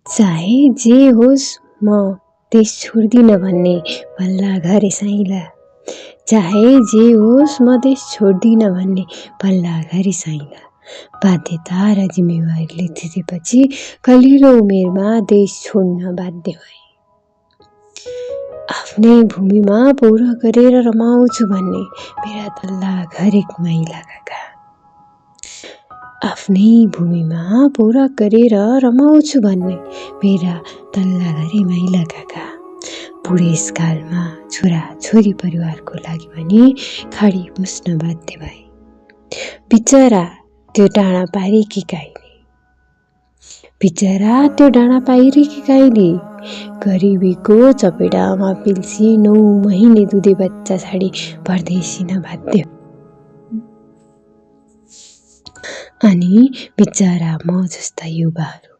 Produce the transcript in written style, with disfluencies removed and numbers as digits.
चाहे जे होस् म देश छोड्दिन भन्ने भल्ला घरे साइला। चाहे जे होस् म देश छोड्दिन भन्ने भल्ला घरे साइला। बाध्यता र जिम्मेवारीले थिचेपछि कलिलो उमेरमा देश छोड्न बाध्य भए। आफ्नै भूमिमा पौरा गरेर रमाउँछु भन्ने मेरा तल्ला घरेक माइला काका। आफ्नै भूमिमा पौरा गरेर रमाउँछु भन्ने मेरा तल्ला घरे माइला काका। बुढेसकालमा छोरा छोरी परिवारको लागि पनि खाडी बस्न बाध्य भए। बिचरा त्यो डाँडा पारेकी गाईले, बिचरा त्यो डाँडा पारेकी गाईले गरिबीको चपेटामा पिल्सी 9 महिने दुधे बच्चा छाडी परदेशिन बाध्य। अनि बिचरा म जस्ता युवाहरू